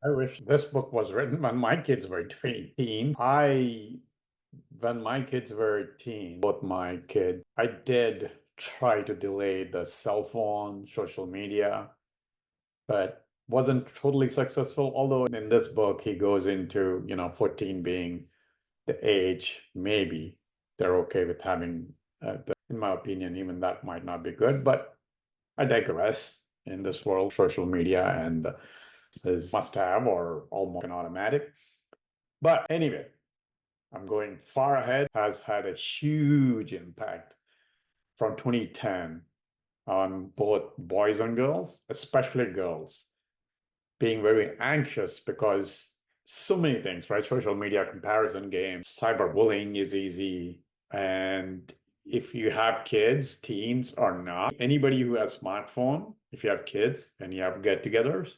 I wish this book was written when my kids were teens. When my kids were teens, both my kids, I did try to delay the cell phone, social media, but wasn't totally successful. Although in this book, he goes into, 14 being the age, maybe they're okay with having, in my opinion, even that might not be good, but I digress. In this world, social media and is must have or almost an automatic. But anyway, I'm going far ahead, has had a huge impact from 2010 on both boys and girls, especially girls, being very anxious because so many things, right? Social media comparison games, cyberbullying is easy. And if you have kids, teens or not, anybody who has smartphone, if you have kids and you have get-togethers,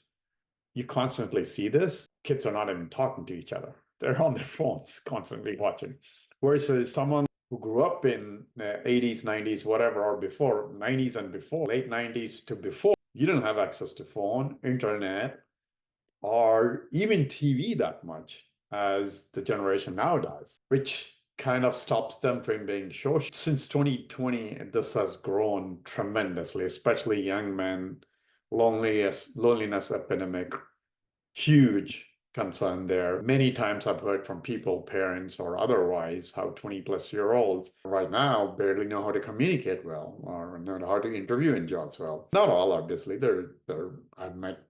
you constantly see this. Kids are not even talking to each other. They're on their phones constantly watching. Versus someone who grew up in the 80s, 90s, whatever, or before, 90s and before, late 90s to before, you didn't have access to phone, internet, or even TV that much as the generation now does, which kind of stops them from being social. Since 2020, this has grown tremendously, especially young men, loneliness epidemic, huge concern there. Many times I've heard from people, parents or otherwise, how 20-plus-year-olds right now barely know how to communicate well or know how to interview in jobs well. Not all, obviously. I've met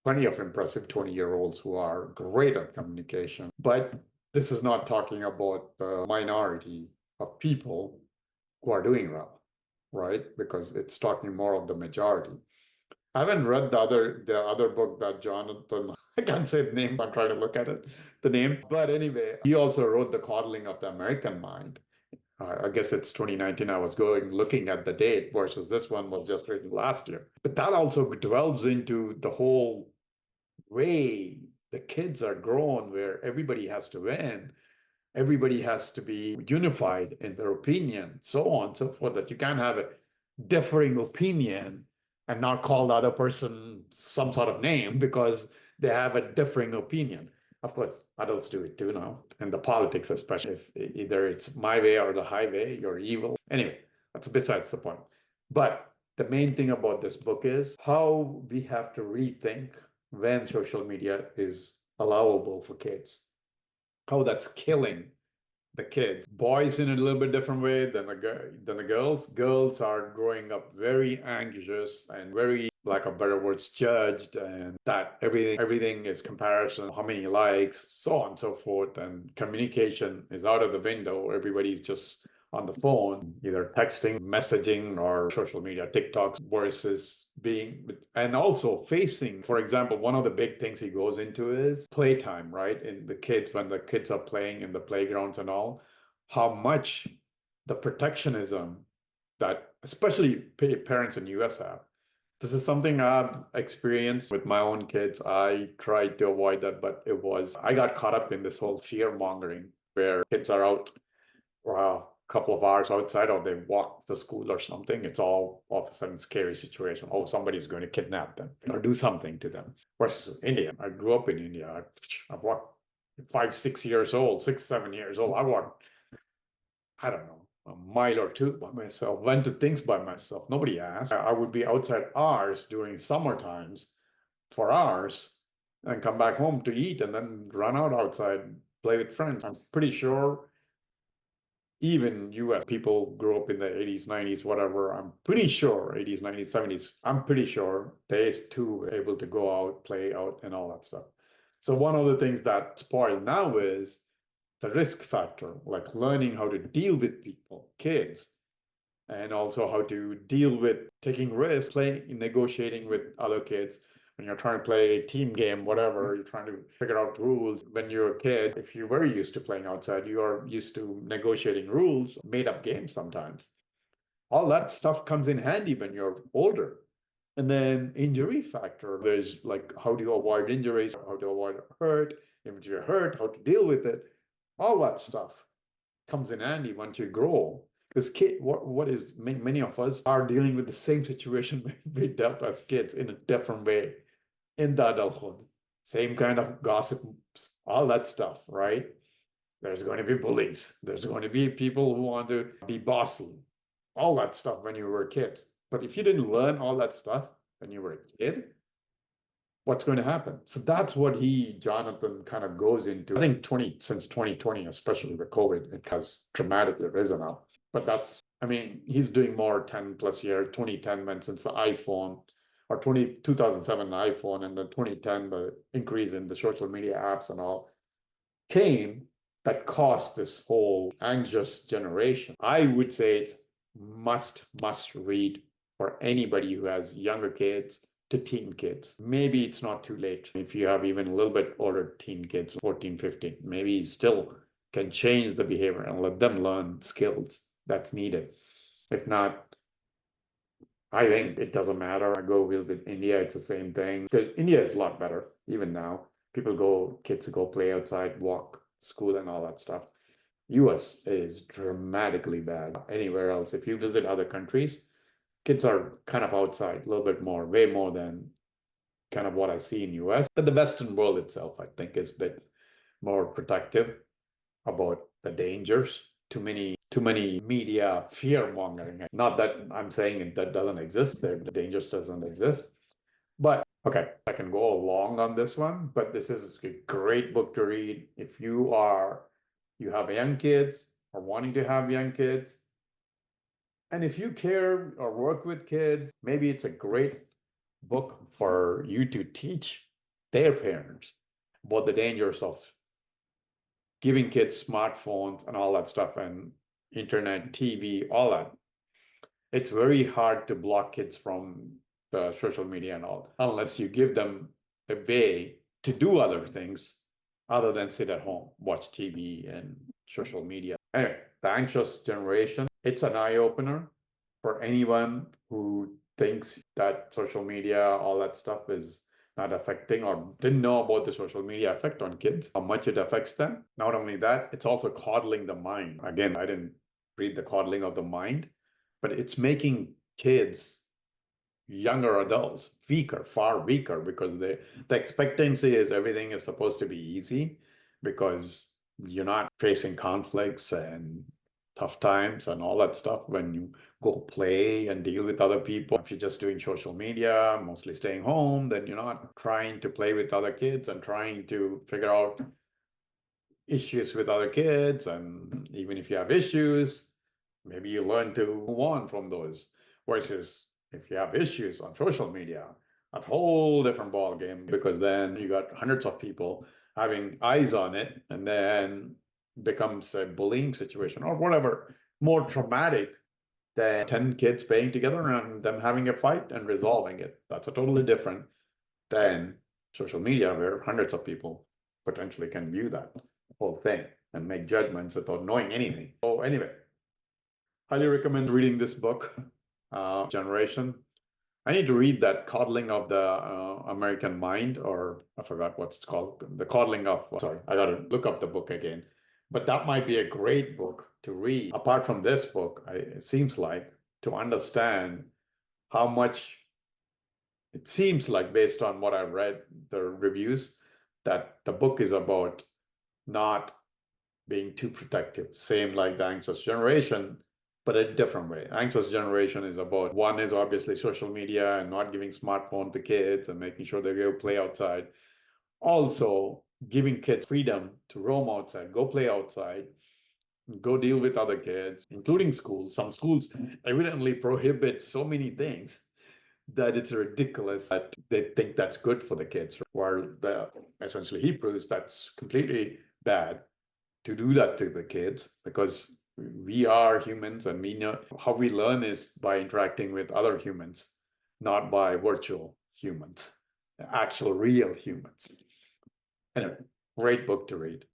plenty of impressive 20-year-olds who are great at communication. But this is not talking about the minority of people who are doing well, right? Because it's talking more of the majority. I haven't read the other book that Jonathan, I can't say the name, I'm trying to look at it, the name. But anyway, he also wrote The Coddling of the American Mind. I guess it's 2019. I was looking at the date versus this one was just written last year. But that also delves into the whole way the kids are grown, where everybody has to win, everybody has to be unified in their opinion, so on and so forth, that you can't have a differing opinion and not call the other person some sort of name because they have a differing opinion. Of course, adults do it too now, and the politics, especially if either it's my way or the highway, you're evil. Anyway, that's besides the point. But the main thing about this book is how we have to rethink when social media is allowable for kids, how that's killing the kids. Boys in a little bit different way than the girls. Girls are growing up very anxious and very, lack of better words, judged, and that everything is comparison, how many likes, so on and so forth, and communication is out of the window. Everybody's just on the phone, either texting, messaging, or social media, TikToks, versus being, and also facing, for example, one of the big things he goes into is playtime, right? In the kids, when the kids are playing in the playgrounds and all, how much the protectionism that especially parents in US have. This is something I've experienced with my own kids. I tried to avoid that, but I got caught up in this whole fear mongering where kids are out for a couple of hours outside or they walk to school or something. It's all of a sudden scary situation. Oh, somebody's going to kidnap them or do something to them. Versus India. I grew up in India. I've walked 5, 6 years old, 6, 7 years old. I walked, I don't know, a mile or two by myself, went to things by myself. Nobody asked. I would be outside hours during summer times for hours and come back home to eat and then run out outside, play with friends. I'm pretty sure even US people grew up in the 80s, 90s, whatever. I'm pretty sure 80s, 90s, 70s. I'm pretty sure they too were able to go out, play out, and all that stuff. So one of the things that spoiled now is the risk factor, like learning how to deal with people, kids, and also how to deal with taking risks, playing, negotiating with other kids. When you're trying to play a team game, whatever, you're trying to figure out rules. When you're a kid, if you're very used to playing outside, you are used to negotiating rules, made up games sometimes. All that stuff comes in handy when you're older. And then injury factor, there's like how do you avoid injuries, how to avoid hurt, if you're hurt, how to deal with it. All that stuff comes in handy once you grow. Because what is many of us are dealing with the same situation we dealt as kids in a different way in the adulthood. same kind of gossip, all that stuff, right? There's going to be bullies. There's going to be people who want to be bossy, all that stuff when you were kids. But if you didn't learn all that stuff when you were a kid, what's going to happen? So that's what Jonathan kind of goes into. I think since 2020, especially with COVID, it has dramatically risen up. But I mean, he's doing more 10 plus year, 2010 went since the iPhone or 2007 iPhone and then 2010, the increase in the social media apps and all came that caused this whole anxious generation. I would say it's must read for anybody who has younger kids to teen kids. Maybe it's not too late. If you have even a little bit older teen kids, 14, 15, maybe you still can change the behavior and let them learn skills that's needed. If not, I think it doesn't matter. I go visit India, it's the same thing. Because India is a lot better, even now. Kids go play outside, walk, school, and all that stuff. US is dramatically bad. Anywhere else, if you visit other countries, kids are kind of outside a little bit more, way more than kind of what I see in US. But the Western world itself, I think, is a bit more protective about the dangers. Too many media fear mongering. Not that I'm saying that doesn't exist there, the dangers doesn't exist. But okay, I can go along on this one, but this is a great book to read if you have young kids or wanting to have young kids. And if you care or work with kids, maybe it's a great book for you to teach their parents about the dangers of giving kids smartphones and all that stuff and internet, TV, all that. It's very hard to block kids from the social media and all, unless you give them a way to do other things other than sit at home, watch TV and social media. Anyway, the anxious generation, it's an eye opener for anyone who thinks that social media, all that stuff is not affecting or didn't know about the social media effect on kids, how much it affects them. Not only that, it's also coddling the mind. Again, I didn't read the coddling of the mind, but it's making kids, younger adults, weaker, far weaker, because the expectancy is everything is supposed to be easy because you're not facing conflicts and tough times and all that stuff when you go play and deal with other people. If you're just doing social media, mostly staying home, then you're not trying to play with other kids and trying to figure out issues with other kids. And even if you have issues, maybe you learn to move on from those. Versus if you have issues on social media, that's a whole different ball game, because then you got hundreds of people having eyes on it, and then becomes a bullying situation or whatever, more traumatic than 10 kids playing together and them having a fight and resolving it. That's a totally different than social media, where hundreds of people potentially can view that whole thing and make judgments without knowing anything. So anyway, highly recommend reading this book, Generation. I need to read that Coddling of the American Mind, or I forgot what it's called. The Coddling of, sorry, I got to look up the book again. But that might be a great book to read. Apart from this book, it seems like, to understand how much, it seems like, based on what I've read, the reviews, that the book is about not being too protective. Same like the Anxious Generation, but a different way. Anxious Generation is about, one is obviously social media and not giving smartphone to kids and making sure they go play outside. Also giving kids freedom to roam outside, go play outside, go deal with other kids, including schools. Some schools evidently prohibit so many things that it's ridiculous that they think that's good for the kids, where essentially he proves that's completely bad to do that to the kids, because we are humans and we know how we learn is by interacting with other humans, not by virtual humans, actual real humans. Anyway, great book to read.